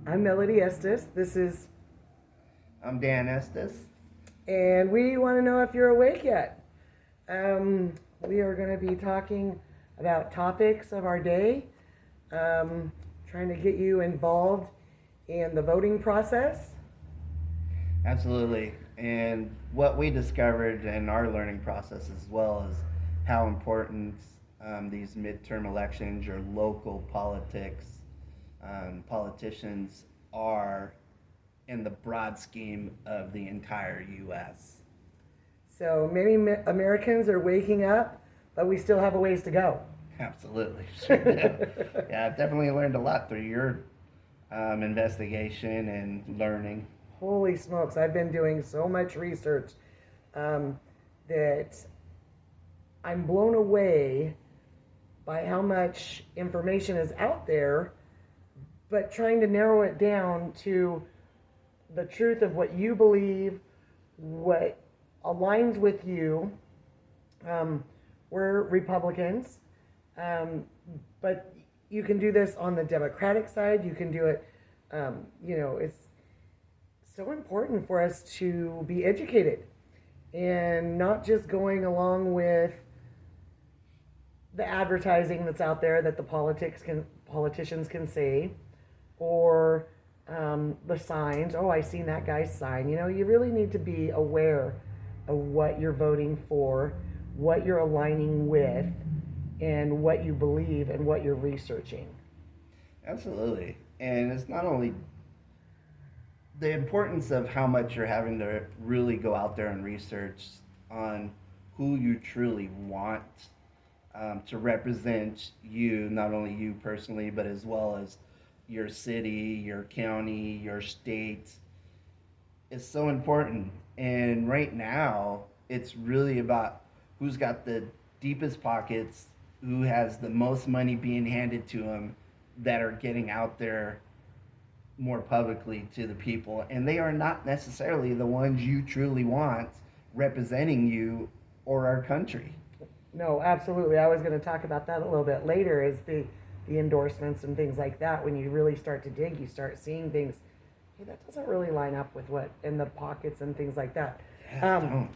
I'm Melody Estes. This is, I'm Dan Estes. and we want to know if you're awake yet. We are going to be talking about topics of our day, trying to get you involved in the voting process. Absolutely. And what we discovered in our learning process as well is how important these midterm elections, your local politics, politicians are in the broad scheme of the entire U.S. So many Americans are waking up, but we still have a ways to go. Absolutely. Sure do. Yeah, I've definitely learned a lot through your investigation and learning. Holy smokes, I've been doing so much research that I'm blown away by how much information is out there, but trying to narrow it down to the truth of what you believe, what aligns with you. We're Republicans, but you can do this on the Democratic side. You can do it, it's so important for us to be educated and not just going along with the advertising that's out there that the politicians can say, or the signs. Oh, I seen that guy's sign. You really need to be aware of what you're voting for, what you're aligning with, and what you believe and what you're researching. Absolutely. And it's not only the importance of how much you're having to really go out there and research on who you truly want to represent you, not only you personally, but as well as your city, your county, your state, is so important. And right now, it's really about who's got the deepest pockets, who has the most money being handed to them, that are getting out there more publicly to the people. And they are not necessarily the ones you truly want representing you or our country. No, absolutely. I was going to talk about that a little bit later, is the endorsements and things like that. When you really start to dig, you start seeing things, hey, that doesn't really line up with what in the pockets and things like that. Don't.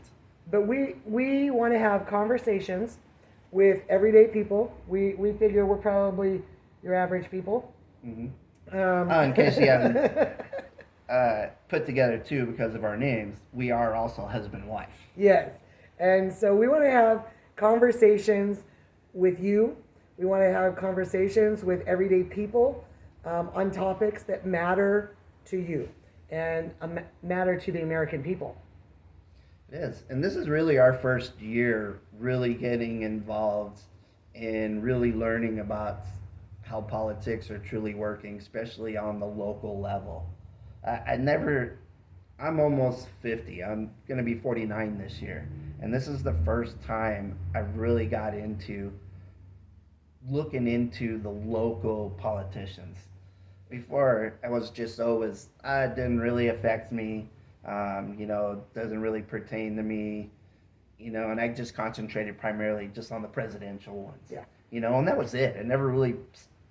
But we want to have conversations with everyday people. We figure we're probably your average people. Mm-hmm. In case you haven't put together too, because of our names, we are also husband and wife. Yes. And so we want to have conversations with you. We want to have conversations with everyday people on topics that matter to you and matter to the American people. It is. And this is really our first year really getting involved and really learning about how politics are truly working, especially on the local level. I'm almost 50. I'm going to be 49 this year. And this is the first time I've really got into looking into the local politicians. Before, I was just always, it didn't really affect me, doesn't really pertain to me, and I just concentrated primarily just on the presidential ones. Yeah. And that was it. I never really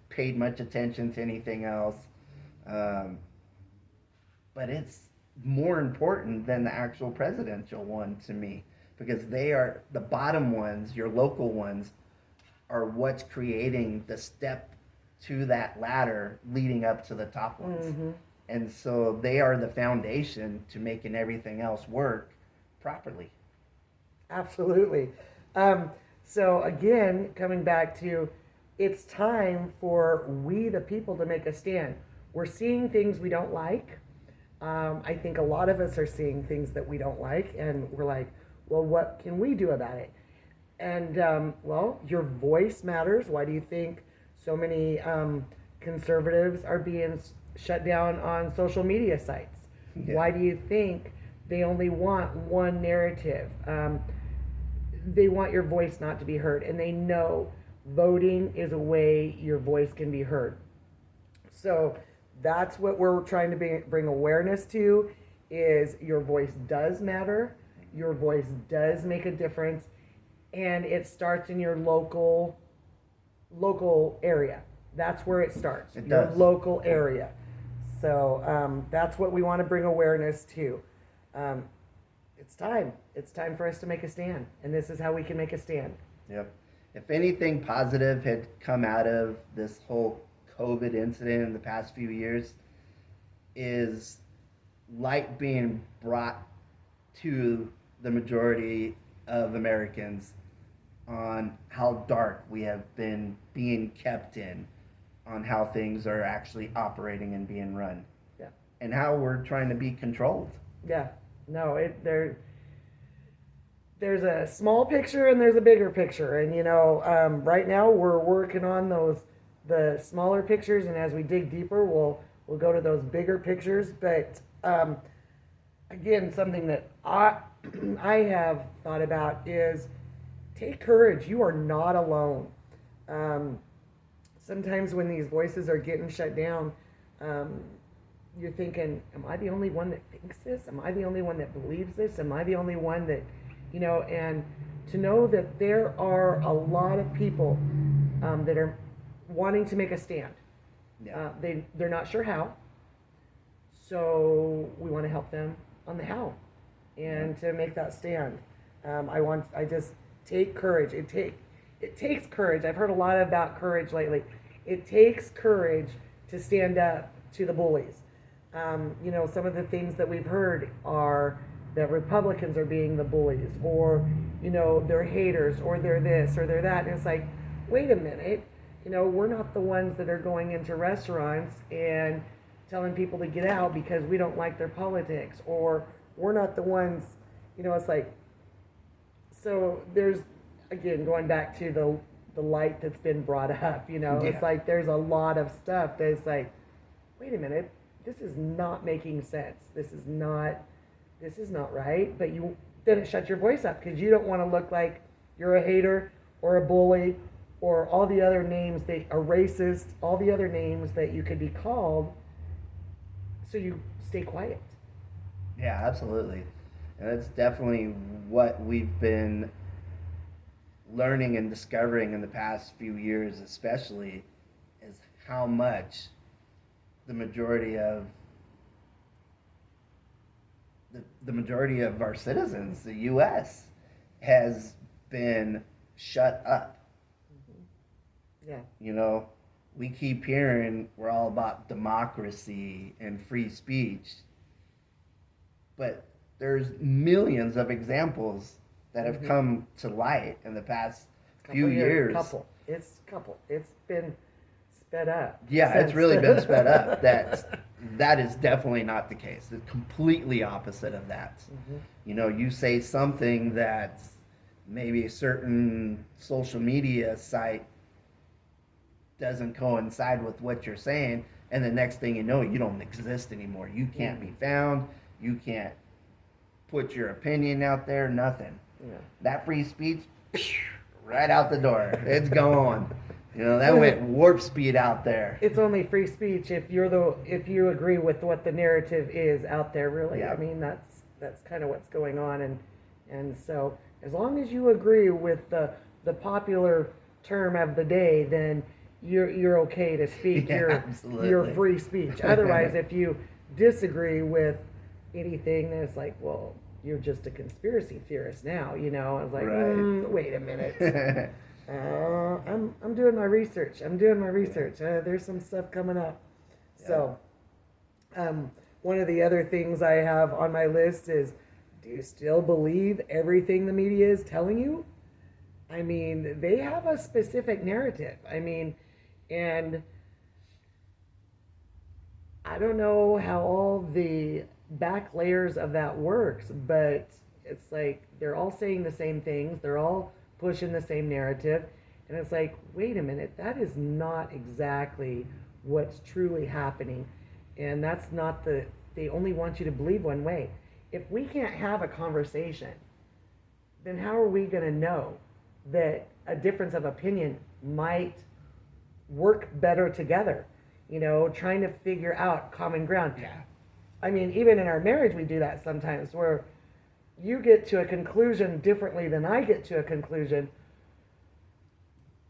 paid much attention to anything else. But it's more important than the actual presidential one to me, because they are the bottom ones, your local ones, are what's creating the step to that ladder leading up to the top ones. Mm-hmm. And so they are the foundation to making everything else work properly. Absolutely. So again, coming back to, it's time for we the people to make a stand. We're seeing things we don't like. I think a lot of us are seeing things that we don't like, and we're like, well, what can we do about it? And, your voice matters. Why do you think so many conservatives are being shut down on social media sites? Yeah. Why do you think they only want one narrative? They want your voice not to be heard, and they know voting is a way your voice can be heard. So that's what we're trying to bring awareness to, is your voice does matter. Your voice does make a difference, and it starts in your local area. That's where it starts. It your does. local area. So that's what we want to bring awareness to. Um, it's time. It's time for us to make a stand, and this is how we can make a stand. Yep. If anything positive had come out of this whole COVID incident in the past few years, is light being brought to the majority of Americans on how dark we have been being kept in, on how things are actually operating and being run, Yeah. and how we're trying to be controlled. Yeah. No, there's a small picture and there's a bigger picture, and right now we're working on the smaller pictures, and as we dig deeper, we'll go to those bigger pictures. But again, something that I have thought about is take courage. You are not alone. Sometimes when these voices are getting shut down, you're thinking, am I the only one that thinks this? Am I the only one that believes this? Am I the only one that, and to know that there are a lot of people that are wanting to make a stand. Yeah. They're not sure how. So we want to help them on the how and to make that stand. I just take courage. It takes courage. I've heard a lot about courage lately. It takes courage to stand up to the bullies. Some of the things that we've heard are that Republicans are being the bullies, or, they're haters, or they're this, or they're that. And it's like, wait a minute, we're not the ones that are going into restaurants and telling people to get out because we don't like their politics, or we're not the ones, it's like, so there's, again, going back to the light that's been brought up, it's like there's a lot of stuff that's like, wait a minute, this is not making sense. This is not right. But you didn't shut your voice up because you don't want to look like you're a hater or a bully or all the other names a racist, all the other names that you could be called. So you stay quiet. Yeah, absolutely. And that's definitely what we've been learning and discovering in the past few years, especially, is how much the majority of our citizens, the U.S., has been shut up. Yeah. We keep hearing we're all about democracy and free speech, but there's millions of examples that have come to light in the past few years. It's been sped up. Yeah, it's really been sped up. That is definitely not the case. It's completely opposite of that. You say something that maybe a certain social media site doesn't coincide with what you're saying, and the next thing you know, you don't exist anymore. You can't be found. You can't put your opinion out there. Nothing. Yeah. That free speech, right out the door. It's gone. That went warp speed out there. It's only free speech if you agree with what the narrative is out there. Really, Yeah. I mean that's kind of what's going on, and so as long as you agree with the popular term of the day, then you're okay to speak your free speech. Otherwise, if you disagree with anything, then it's like, well, you're just a conspiracy theorist now. I was like, right. Wait a minute. I'm doing my research. There's some stuff coming up. Yeah. So, one of the other things I have on my list is, do you still believe everything the media is telling you? I mean, they have a specific narrative. And I don't know how all the back layers of that works, but it's like they're all saying the same things. They're all pushing the same narrative. And it's like, wait a minute, that is not exactly what's truly happening. And that's not they only want you to believe one way. If we can't have a conversation, then how are we going to know that a difference of opinion might work better together? Trying to figure out common ground. Yeah. Even in our marriage, we do that sometimes where you get to a conclusion differently than I get to a conclusion.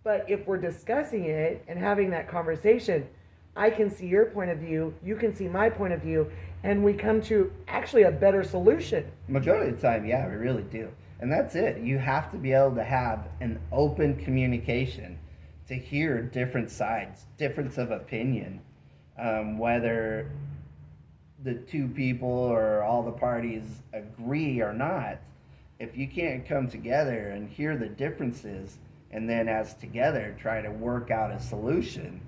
But if we're discussing it and having that conversation, I can see your point of view, you can see my point of view, and we come to actually a better solution. Majority of the time, yeah, we really do. And that's it. You have to be able to have an open communication to hear different sides, difference of opinion, whether the two people or all the parties agree or not. If you can't come together and hear the differences and then as together try to work out a solution,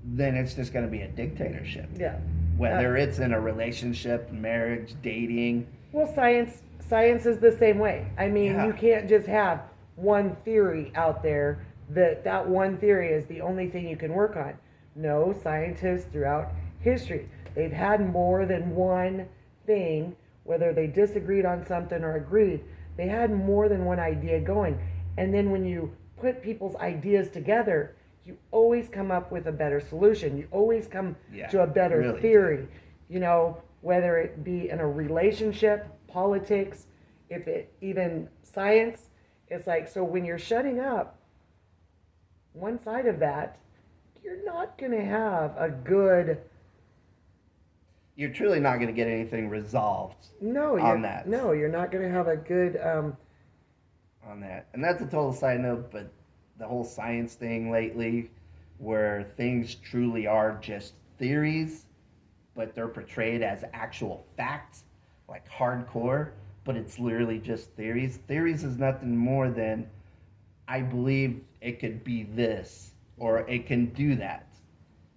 then it's just going to be a dictatorship. Yeah. Whether it's in a relationship, marriage, dating. Well, science is the same way. I mean, Yeah. you can't just have one theory out there that one theory is the only thing you can work on. No, scientists throughout history, they've had more than one thing, whether they disagreed on something or agreed, they had more than one idea going. And then when you put people's ideas together, you always come up with a better solution. You always come to a better really theory. You know, whether it be in a relationship, politics, if it even science, it's like, so when you're shutting up one side of that, you're not going to have a good, You're truly not going to get anything resolved no, on that. No, you're not going to have a good, on that. And that's a total side note, but the whole science thing lately, where things truly are just theories, but they're portrayed as actual facts, like hardcore, but it's literally just theories. Theories is nothing more than, I believe it could be this, or it can do that.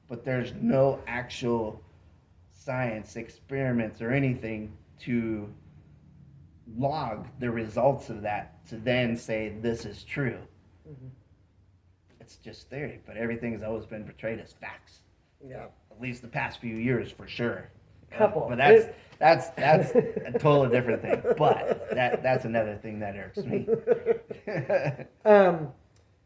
But there's no actual science, experiments, or anything to log the results of that to then say this is true. Mhm. It's just theory, but everything's always been portrayed as facts. yeah, At least the past few years, for sure. Couple. But that's a totally different thing. But that's another thing that irks me.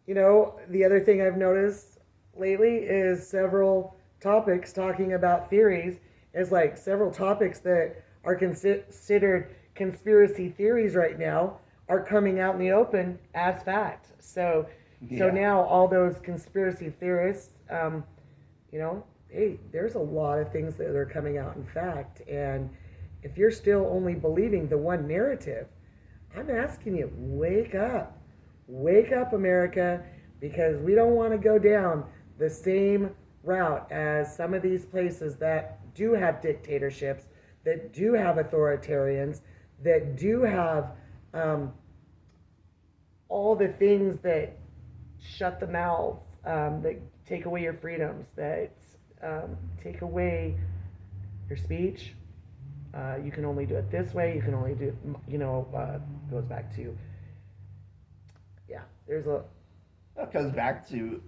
You know, the other thing I've noticed lately is several topics talking about theories is like several topics that are considered conspiracy theories right now are coming out in the open as fact. So Yeah. now all those conspiracy theorists, you know, hey, there's a lot of things that are coming out in fact. And if you're still only believing the one narrative, I'm asking you, wake up. Wake up, America, because we don't want to go down the same route as some of these places that do have dictatorships, that do have authoritarians, that do have all the things that shut the mouth, that take away your freedoms, that take away your speech. You can only do it this way. You can only do, you know, goes back to, yeah, there's a, It goes back to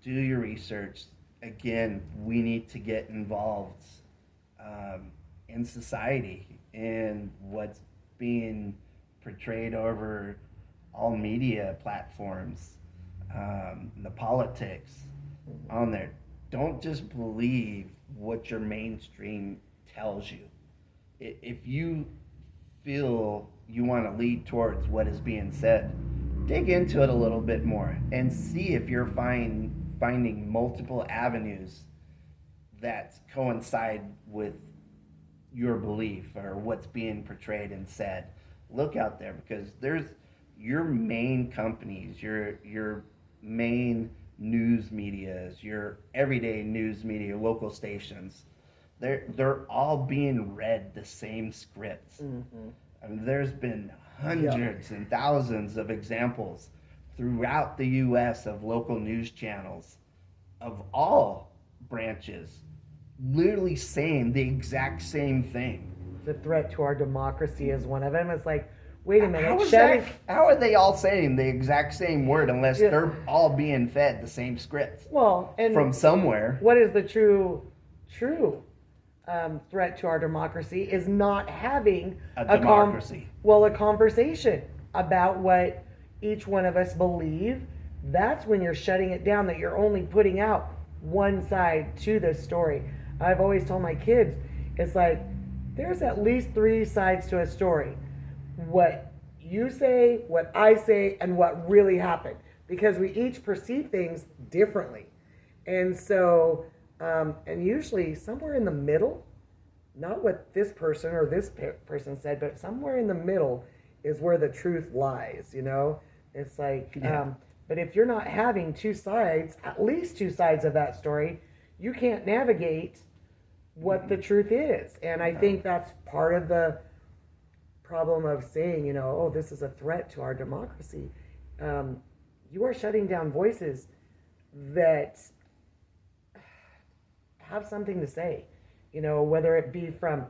do your research. Again, we need to get involved in society and what's being portrayed over all media platforms, the politics on there. Don't just believe what your mainstream tells you. If you feel you want to lead towards what is being said, dig into it a little bit more and see if you're finding multiple avenues that coincide with your belief or what's being portrayed and said. Look out there, because there's your main companies, your main news medias, your everyday news media, local stations. They're all being read the same scripts. mm-hmm. I mean, there's been hundreds and thousands of examples throughout the U.S. of local news channels of all branches literally saying the exact same thing. The threat to our democracy is one of them. It's like, wait a minute, How are they all saying the exact same word unless they're all being fed the same script well, and from somewhere? what is the true threat to our democracy is not having A democracy. a conversation about what each one of us believe. That's when you're shutting it down, that you're only putting out one side to the story. I've always told my kids, it's like, there's at least 3 sides to a story. What you say, what I say, and what really happened. Because we each perceive things differently. And so And usually somewhere in the middle, not what this person or this person said, but somewhere in the middle is where the truth lies, you know? It's like, Yeah. but if you're not having two sides, at least two sides of that story, you can't navigate what the truth is. And I think that's part of the problem of saying, you know, oh, this is a threat to our democracy. Um, you are shutting down voices that have something to say, you know, whether it be from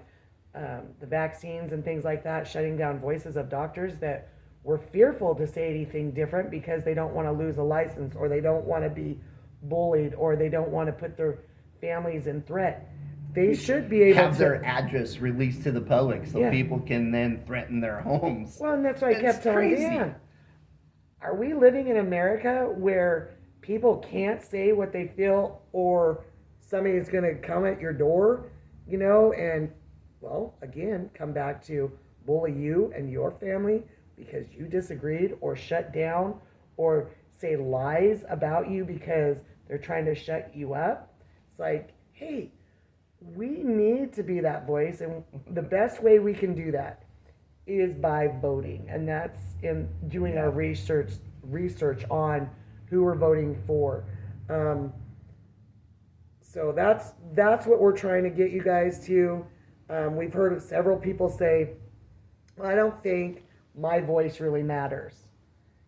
the vaccines and things like that, shutting down voices of doctors that were fearful to say anything different because they don't want to lose a license or they don't want to be bullied or they don't want to put their families in threat. They should be able Have to their address released to the public so Yeah. people can then threaten their homes. Well, and that's what I It's kept telling crazy. Dan. Are we living in America where people can't say what they feel or somebody's going to come at your door, you know, and, well, again, come back to bully you and your family because you disagreed or shut down or say lies about you because they're trying to shut you up? It's like, hey, we need to be that voice, and the best way we can do that is by voting, and that's in doing our research on who we're voting for. Um, so that's what we're trying to get you guys to. We've heard several people say, well, I don't think my voice really matters.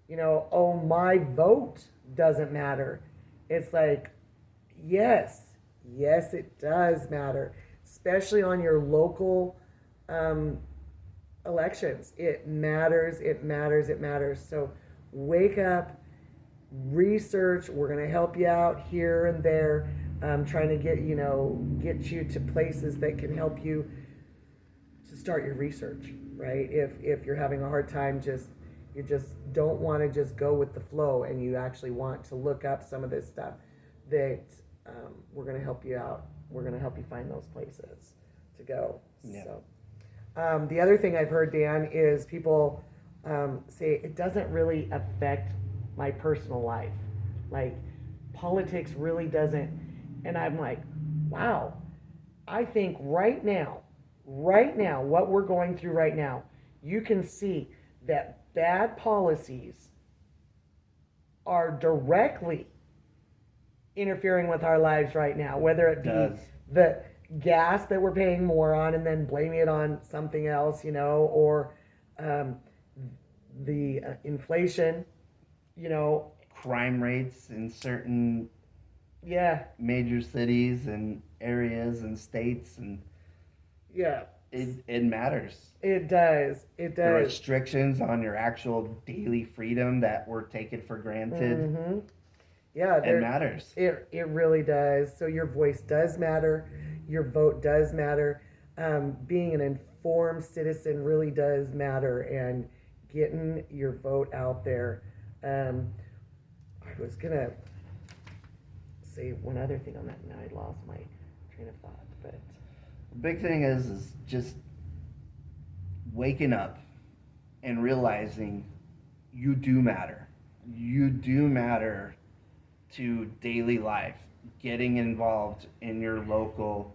You know, oh, my vote doesn't matter. It's like, yes, yes, it does matter, especially on your local um, elections. It matters, it matters, it matters. So wake up, research. We're going to help you out here and there, trying to get, you know, get you to places that can help you to start your research, right? If you're having a hard time, you just don't want to just go with the flow and you actually want to look up some of this stuff, that we're going to help you out. We're going to help you find those places to go. Yeah. So the other thing I've heard, Dan, is people say it doesn't really affect my personal life. Like, politics really doesn't. And I'm like, wow, I think right now, what we're going through right now, you can see that bad policies are directly interfering with our lives right now, whether it be Does. the gas that we're paying more on and then blaming it on something else, you know, or the inflation, you know. Crime rates in certain Yeah, major cities and areas and states, and yeah, it matters. it does. It The does. restrictions on your actual daily freedom that were taken for granted, Mm-hmm. Yeah, it matters. It really does. So your voice does matter. Your vote does matter. Being an informed citizen really does matter, and getting your vote out there. I was gonna say one other thing on that, and now I lost my train of thought. But The big thing is just waking up and realizing you do matter. You do matter to daily life. Getting involved in your local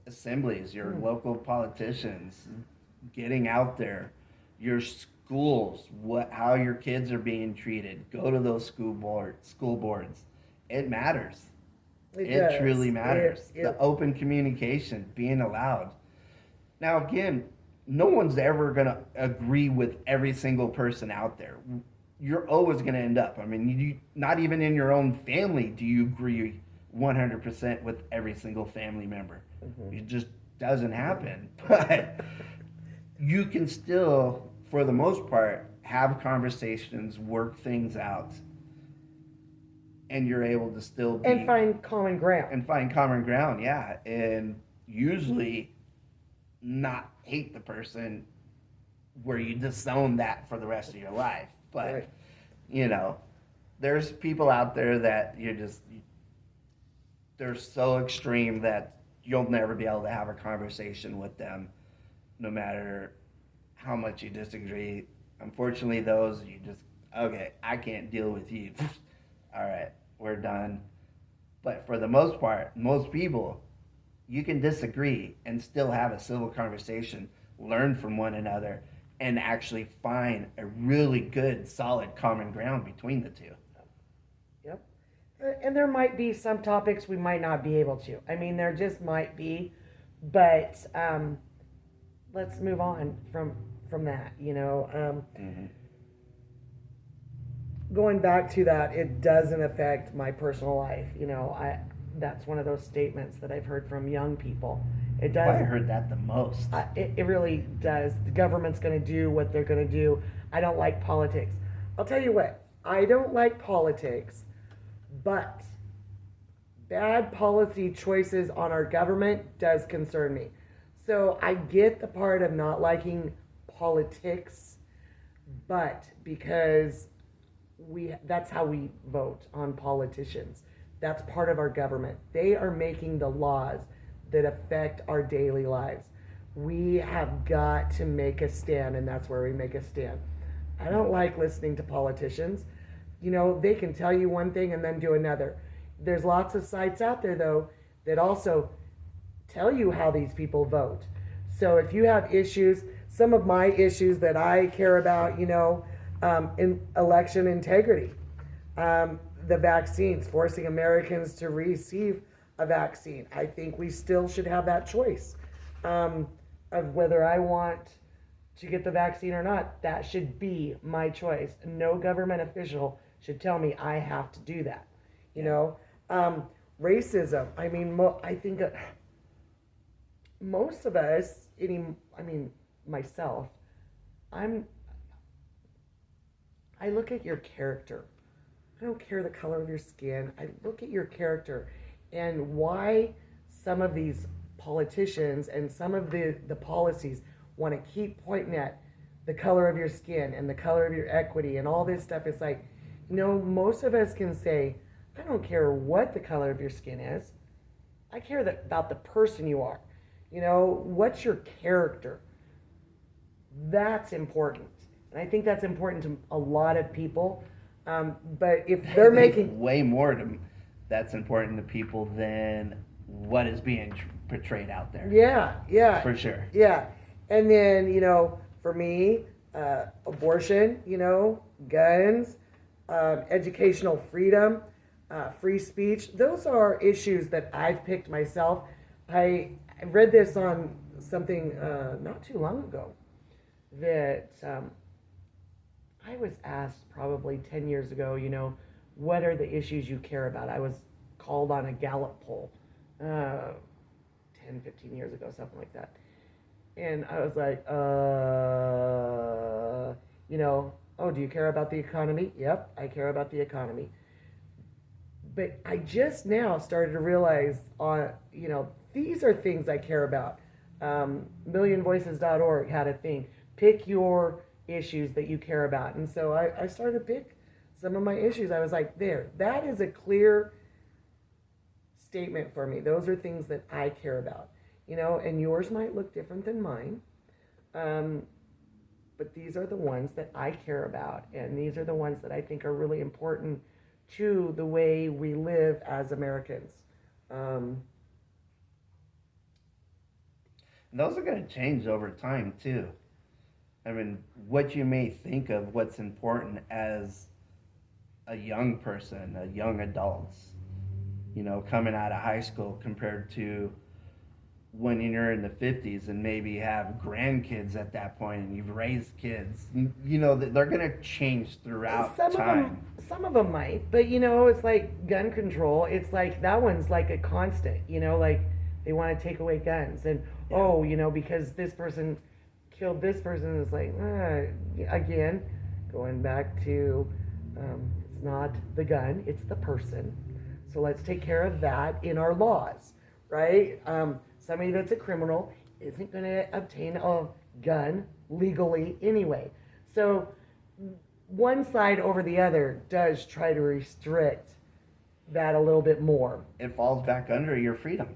assemblies, your local politicians, getting out there, your schools, how your kids are being treated. Go to those school boards. It matters. It does. truly matters. It- The open communication, being allowed. Now, again, no one's ever going to agree with every single person out there. You're always going to end up. I mean, not even in your own family do you agree 100% with every single family member. It just doesn't happen. But you can still, for the most part, have conversations, work things out, and you're able to still be and find common ground. and find common ground, yeah, and usually not hate the person where you disown that for the rest of your life. But Right. you know, there's people out there that they're so extreme that you'll never be able to have a conversation with them, no matter how much you disagree. Unfortunately, those you just, okay, I can't deal with you. All right, we're done. But for the most part, most people, you can disagree and still have a civil conversation, learn from one another, and actually find a really good, solid common ground between the two. Yep. And there might be some topics we might not be able to. I mean, there just might be, but let's move on from that. Going back to that, it doesn't affect my personal life. That's one of those statements that I've heard from young people. It does. I heard that the most. It really does. The government's going to do what they're going to do. I don't like politics. I'll tell you what. I don't like politics, but bad policy choices on our government does concern me. So I get the part of not liking politics, but because that's how we vote on politicians. That's part of our government. They are making the laws that affect our daily lives. We have got to make a stand, and that's where we make a stand. I don't like listening to politicians. They can tell you one thing and then do another. There's lots of sites out there, though, that also tell you how these people vote. So if you have issues, some of my issues that I care about, in election integrity, the vaccines, forcing Americans to receive a vaccine. I think we still should have that choice of whether I want to get the vaccine or not. That should be my choice. No government official should tell me I have to do that. Racism. I mean, I think most of us, myself, I look at your character. I don't care the color of your skin. I look at your character and why some of these politicians and some of the policies want to keep pointing at the color of your skin and the color of your equity and all this stuff. It's like, most of us can say, I don't care what the color of your skin is. I care about the person you are. What's your character? That's important. And I think that's important to a lot of people. But if they're making way more that's important to people than what is being portrayed out there. Yeah. For sure. Yeah. And then, for me, abortion, guns, educational freedom, free speech, those are issues that I've picked myself. I read this on something not too long ago that I was asked probably 10 years ago, what are the issues you care about? I was called on a Gallup poll 10, 15 years ago, something like that. And I was like, oh, do you care about the economy? Yep, I care about the economy. But I just now started to realize, these are things I care about. MillionVoices.org had a thing, pick your issues that you care about. And so I started to pick some of my issues. I was like, that is a clear statement for me. Those are things that I care about, and yours might look different than mine. But these are the ones that I care about. And these are the ones that I think are really important to the way we live as Americans. And those are going to change over time too. I mean, what you may think of what's important as a young person, a young adult, coming out of high school compared to when you're in the 50s and maybe have grandkids at that point and you've raised kids, they're going to change throughout time. Some of them might, but it's like gun control. It's like that one's like a constant, like they want to take away guns and because this person killed this person, is like, again, going back to, it's not the gun, it's the person. So let's take care of that in our laws, right? Somebody that's a criminal isn't going to obtain a gun legally anyway. So one side over the other does try to restrict that a little bit more. It falls back under your freedom.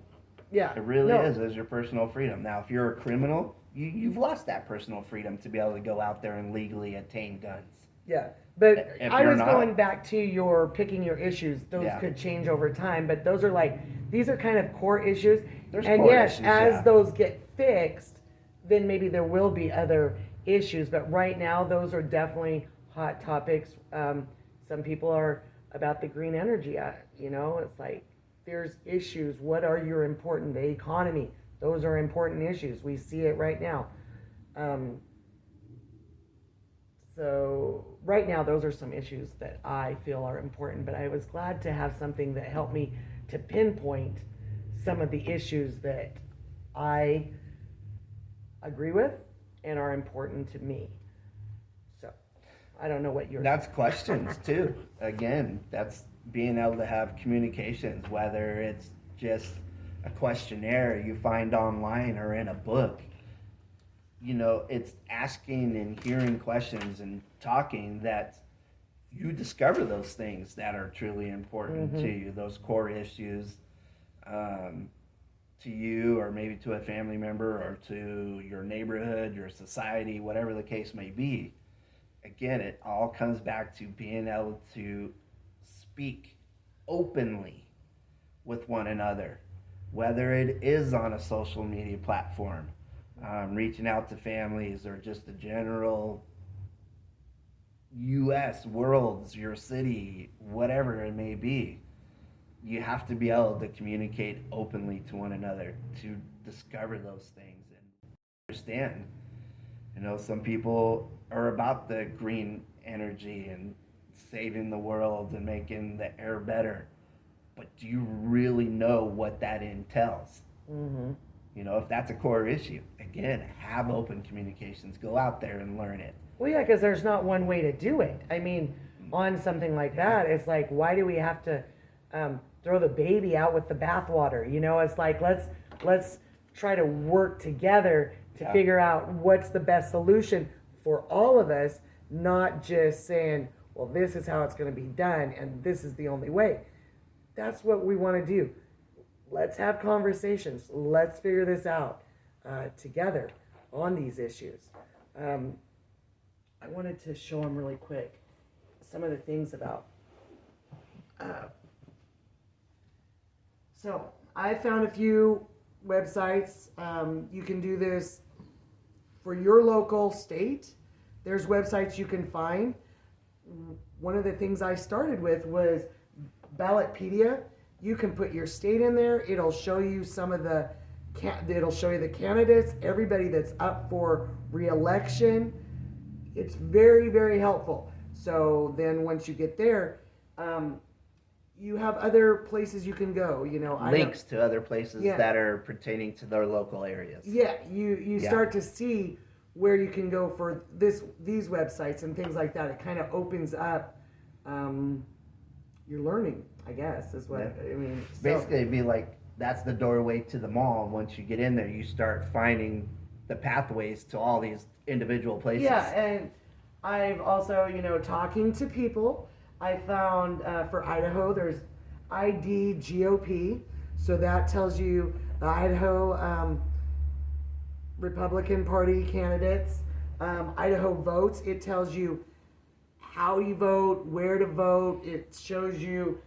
Yeah. It really is as your personal freedom. Now, if you're a criminal, you've lost that personal freedom to be able to go out there and legally obtain guns. Yeah. But If I you're was not- going back to your picking your issues. Those Yeah. could change over time, but those are like, these are kind of core issues. There's And core yes, issues, as yeah. those get fixed, then maybe there will be other issues. But right now, those are definitely hot topics. Some people are about the green energy. It's like there's issues. What are your important? The economy. Those are important issues. We see it right now. So right now, those are some issues that I feel are important, but I was glad to have something that helped me to pinpoint some of the issues that I agree with and are important to me. So I don't know what yours. That's questions too. Again, that's being able to have communications, whether it's just a questionnaire you find online or in a book. It's asking and hearing questions and talking that you discover those things that are truly important to you, those core issues to you, or maybe to a family member, or to your neighborhood, your society, whatever the case may be. Again, it all comes back to being able to speak openly with one another, whether it is on a social media platform, reaching out to families, or just a general U.S., worlds, your city, whatever it may be. You have to be able to communicate openly to one another to discover those things and understand. Some people are about the green energy and saving the world and making the air better, but do you really know what that entails? Mm-hmm. If that's a core issue, again, have open communications. Go out there and learn it. Well, yeah, because there's not one way to do it. I mean, on something like that, it's like, why do we have to throw the baby out with the bathwater? It's like, let's try to work together to figure out what's the best solution for all of us, not just saying, well, this is how it's going to be done and this is the only way. That's what we want to do. Let's have conversations. Let's figure this out together on these issues. I wanted to show them really quick some of the things about. So I found a few websites. You can do this for your local state. There's websites you can find. One of the things I started with was Ballotpedia. You can put your state in there. It'll show you it'll show you the candidates, everybody that's up for re-election. It's very, very helpful. So then once you get there, you have other places you can go. Links to other places Yeah. that are pertaining to their local areas. Yeah, you start to see where you can go for these websites and things like that. It kind of opens up your learning, I guess, is what I mean. So, Basically, it'd be like that's the doorway to the mall. Once you get in there, you start finding the pathways to all these individual places. yeah, and I've also, talking to people, I found for Idaho, there's IDGOP. So that tells you the Idaho Republican Party candidates. Idaho Votes, it tells you how you vote, where to vote. It shows you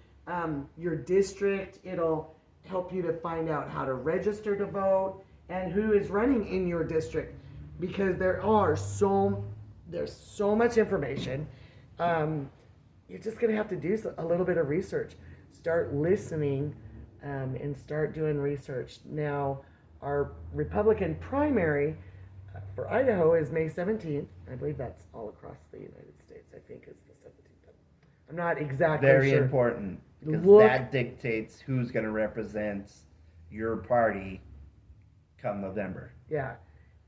your district. It'll help you to find out how to register to vote and who is running in your district, because there's so much information. You're just gonna have to do a little bit of research. Start listening and start doing research. Now, our Republican primary for Idaho is May 17th. I believe that's all across the United States. I think it's the 17th. I'm not exactly Very sure. important, because Look- that dictates who's going to represent your party come November. Yeah.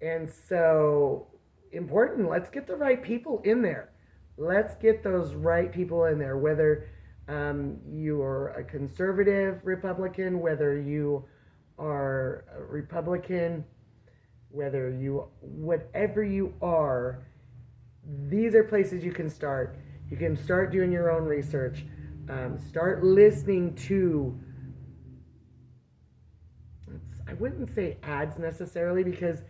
And so important, let's get the right people in there. Let's get those right people in there, whether you are a conservative Republican, whether you are a Republican, whatever you are, these are places you can start. You can start doing your own research. Start listening to, I wouldn't say ads necessarily, because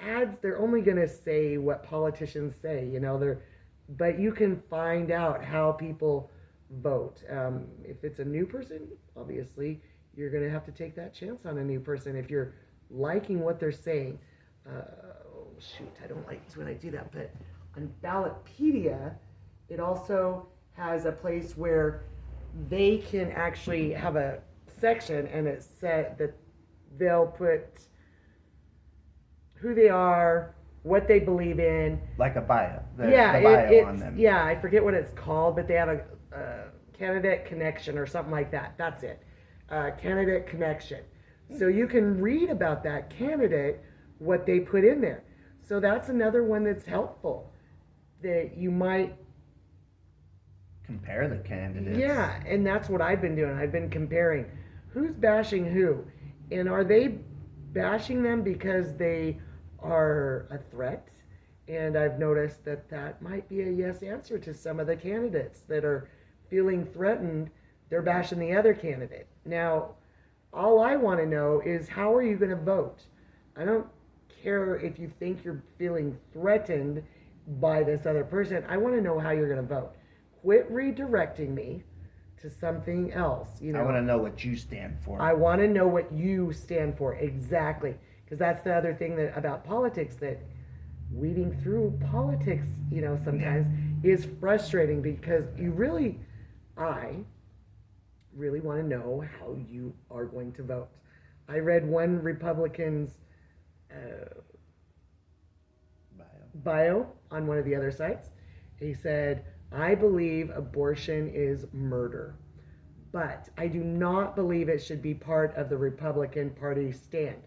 ads, they're only going to say what politicians say. but you can find out how people vote. If it's a new person, obviously, you're going to have to take that chance on a new person. If you're liking what they're saying, oh, shoot, I don't like when I do that, but on Ballotpedia, it also has a place where they can actually have a section, and it's set that they'll put who they are, what they believe in. Like a bio. The Yeah, bio on them. yeah, I forget what it's called, but they have a candidate connection or something like that. That's it. Candidate connection. So you can read about that candidate, what they put in there. So that's another one that's helpful. That you might, Compare the candidates. yeah, and that's what I've been doing. I've been comparing who's bashing who, and are they bashing them because they are a threat? And I've noticed that that might be a yes answer to some of the candidates that are feeling threatened. They're bashing the other candidate. Now, all I want to know is how are you going to vote? I don't care if you think you're feeling threatened by this other person. I want to know how you're going to vote. Quit redirecting me to something else. You know, I want to know what you stand for. I want to know what you stand for exactly, because that's the other thing that about politics, that weeding through politics, you know, sometimes is frustrating, because I really want to know how you are going to vote. I read one Republican's bio on one of the other sites. He said, I believe abortion is murder, but I do not believe it should be part of the Republican Party stand.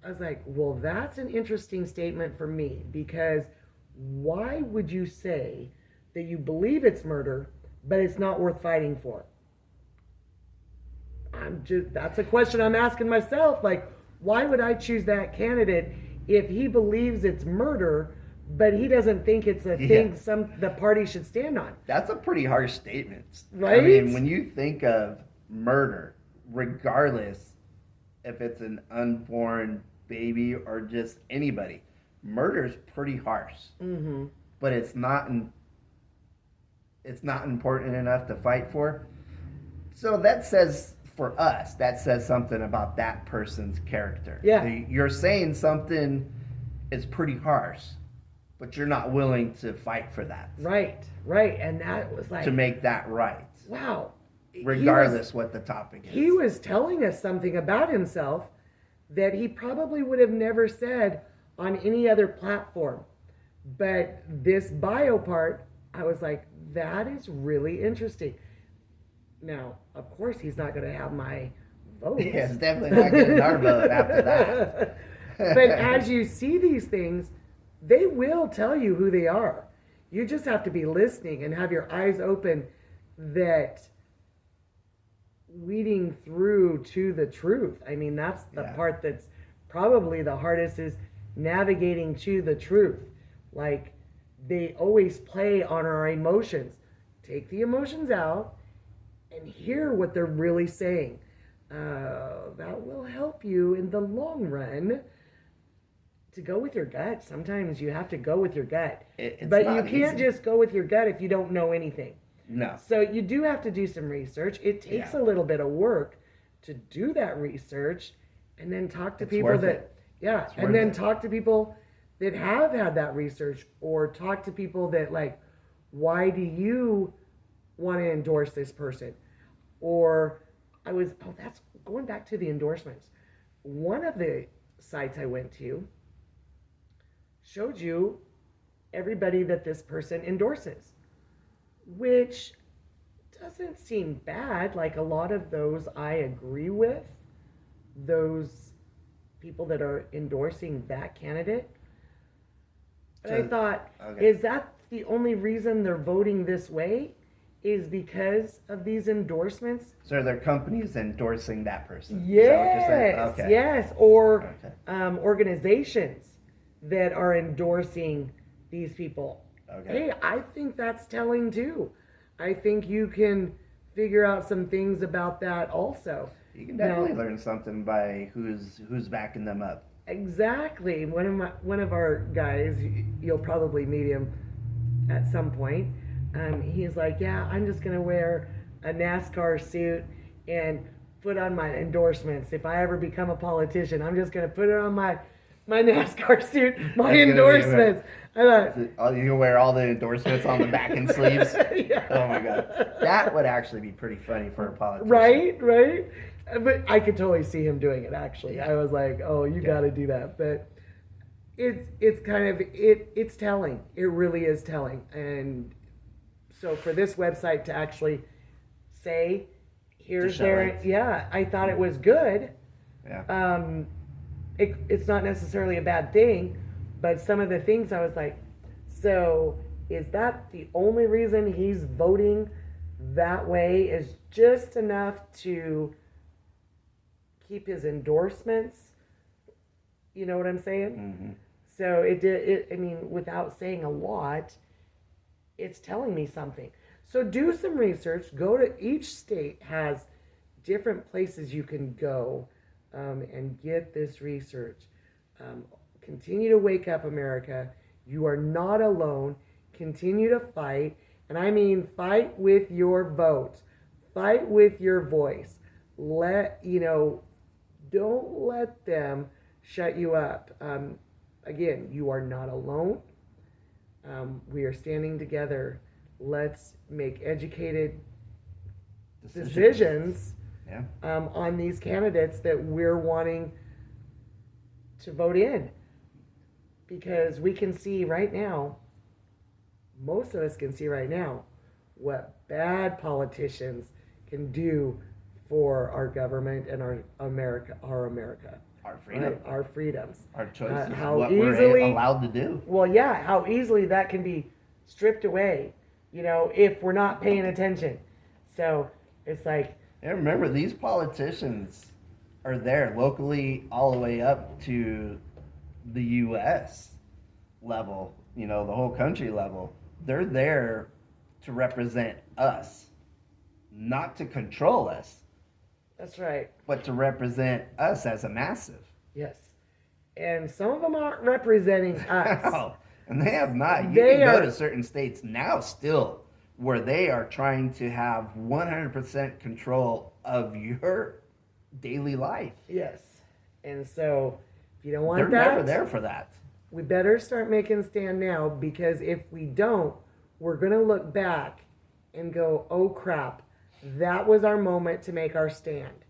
I was like, well, that's an interesting statement for me, because why would you say that you believe it's murder, but it's not worth fighting for? That's a question I'm asking myself. Like, why would I choose that candidate if he believes it's murder, but he doesn't think it's a thing the party should stand on? That's a pretty harsh statement. Right? I mean, when you think of murder, regardless if it's an unborn baby or just anybody, murder is pretty harsh. Mm-hmm. But it's not important enough to fight for. So that says, for us, that says something about that person's character. Yeah. You're saying something is pretty harsh, but you're not willing to fight for that. Right. And that was like, To make that right. wow. Regardless what the topic is. He was telling us something about himself that he probably would have never said on any other platform. But this bio part, I was like, that is really interesting. Now, of course, he's not going to have my vote. Yeah, it's definitely not getting our vote after that. But as you see these things, they will tell you who they are. You just have to be listening and have your eyes open, that weeding through to the truth. I mean, that's the part that's probably the hardest, is navigating to the truth. Like, they always play on our emotions. Take the emotions out and hear what they're really saying. That will help you in the long run to go with your gut. Sometimes you have to go with your gut. But you can't just go with your gut if you don't know anything. No. So you do have to do some research. It takes a little bit of work to do that research, and then talk to people that, and then talk to people that have had that research, or talk to people that, like, why do you want to endorse this person? Or that's going back to the endorsements. One of the sites I went to showed you everybody that this person endorses, which doesn't seem bad. Like, a lot of those I agree with, those people that are endorsing that candidate. But I thought, is that the only reason they're voting this way? Is because of these endorsements? So are there companies endorsing that person? Yes, Is that what you're saying? Okay. yes. Or organizations that are endorsing these people. Okay. Hey, I think that's telling too. I think you can figure out some things about that also. You can definitely learn something by who's backing them up. Exactly. One of our guys, you'll probably meet him. at some point. He's like, yeah, I'm just gonna wear a NASCAR suit and put on my endorsements. If I ever become a politician, I'm just gonna put it on my NASCAR suit, my That's gonna be endorsements. I thought, You can wear all the endorsements on the back and sleeves. yeah. Oh my god, that would actually be pretty funny for a politician. Right. But I could totally see him doing it. Actually, I was like, oh, you got to do that. But it's kind of it's telling. It really is telling. And so for this website to actually say, here's show their it. yeah, I thought it was good. Yeah. It's not necessarily a bad thing, but some of the things I was like, so is that the only reason he's voting that way? Is just enough to keep his endorsements? You know what I'm saying? Mm-hmm. So it did. I mean, without saying a lot, it's telling me something. So do some research. Go to each state has different places you can go and get this research. Continue to wake up, America. You are not alone. Continue to fight. And I mean, fight with your vote. Fight with your voice. Don't let them shut you up. Again, you are not alone. We are standing together. Let's make educated decisions Yeah. on these candidates that we're wanting to vote in. Because we can see right now, most of us can see right now, what bad politicians can do for our government and our America. Our freedom. Right? Our freedoms. Our choices. How what easily- we're allowed to do. Well, yeah, how easily that can be stripped away, if we're not paying attention. So it's like, And remember, these politicians are there locally all the way up to the U.S. level, the whole country level. They're there to represent us, not to control us, that's right. but to represent us as a massive. Yes. And some of them aren't representing us. Oh, and they have not. You They can go are- to certain states now still where they are trying to have 100% control of your daily life. Yes. And so if you don't want They're that, never there for that. we better start making a stand now, because if we don't, we're going to look back and go, oh crap, that was our moment to make our stand.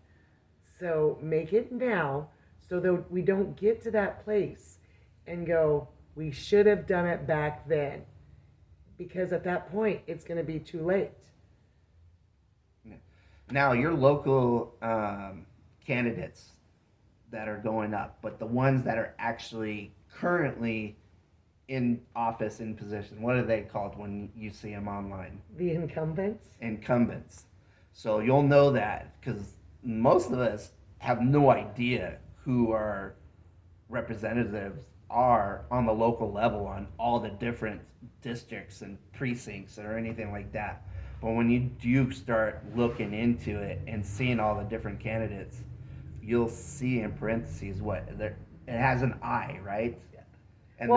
So make it now so that we don't get to that place and go, we should have done it back then. Because at that point, it's going to be too late. Now, your local candidates that are going up, but the ones that are actually currently in office, in position, what are they called when you see them online? The incumbents? Incumbents. So you'll know that because most of us have no idea who our representatives are on the local level on all the different districts and precincts or anything like that. But when you do start looking into it and seeing all the different candidates, you'll see in parentheses it has an I, right? Yeah. And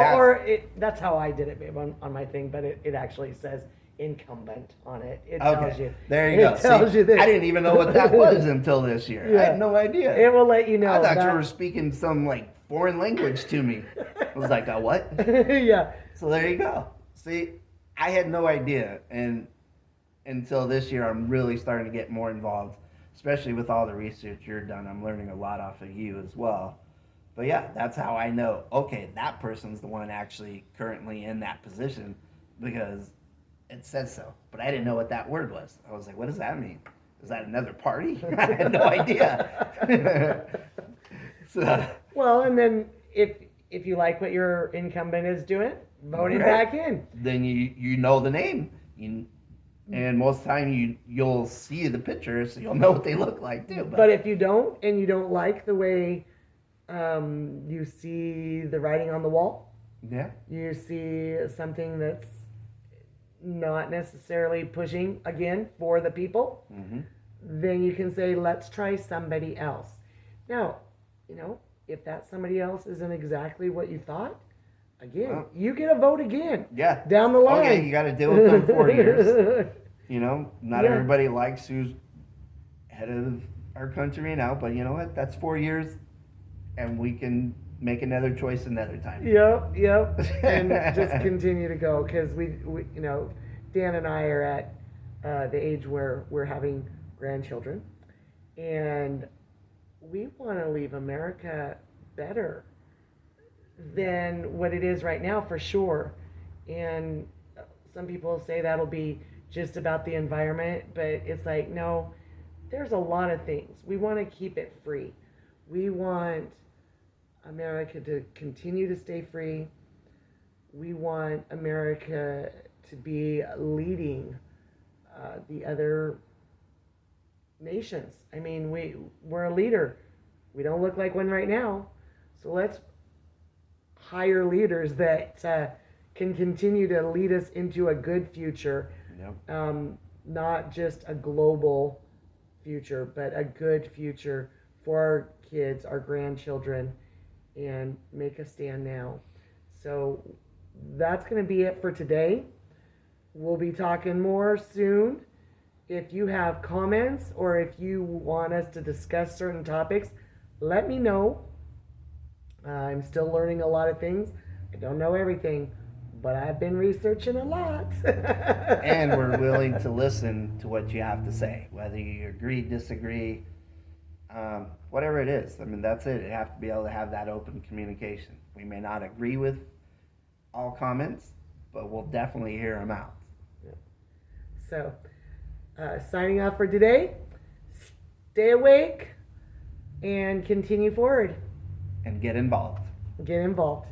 That's how I did it, babe, on my thing, but it actually says incumbent on it. It okay. tells you. There you go. It tells you this. I didn't even know what that was until this year. I Yeah. had no idea. It will let you know. I thought you that- were speaking some foreign language to me. I was like, a what? Yeah. So there you go. See, I had no idea, and until this year, I'm really starting to get more involved, especially with all the research you're done. I'm learning a lot off of you as well. But yeah, that's how I know. Okay, that person's the one actually currently in that position because it says so. But I didn't know what that word was. I was like, what does that mean? Is that another party? I had no idea. So, Well, and then if you like what your incumbent is doing, vote him Right. back in. then you know the name. And most of the time you'll see the picture, so you'll know what they look like too. But if you don't, and you don't like the way you see the writing on the wall, yeah, you see something that's not necessarily pushing again for the people, mm-hmm. then you can say, let's try somebody else. Now, if that somebody else isn't exactly what you thought, again, Well, you get a vote again yeah. down the line. Okay, you got to deal with them 4 years. You know, not Yeah. everybody likes who's head of our country now, but you know what? That's 4 years, and we can make another choice another time. Yep, and just continue to go because we, you know, Dan and I are at the age where we're having grandchildren, and we want to leave America better than what it is right now, for sure. And some people say that'll be just about the environment, but it's like, no, there's a lot of things. We want to keep it free. We want America to continue to stay free. We want America to be leading the other nations. I mean, we're a leader. We don't look like one right now, so let's hire leaders that can continue to lead us into a good future. Yep. Not just a global future, but a good future for our kids, our grandchildren, and make a stand now. So that's going to be it for today. We'll be talking more soon. If you have comments or if you want us to discuss certain topics, let me know. I'm still learning a lot of things. I don't know everything, but I've been researching a lot. And we're willing to listen to what you have to say, whether you agree, disagree, whatever it is. I mean, that's it. You have to be able to have that open communication. We may not agree with all comments, but we'll definitely hear them out. So, signing off for today. Stay awake and continue forward. And get involved. Get involved.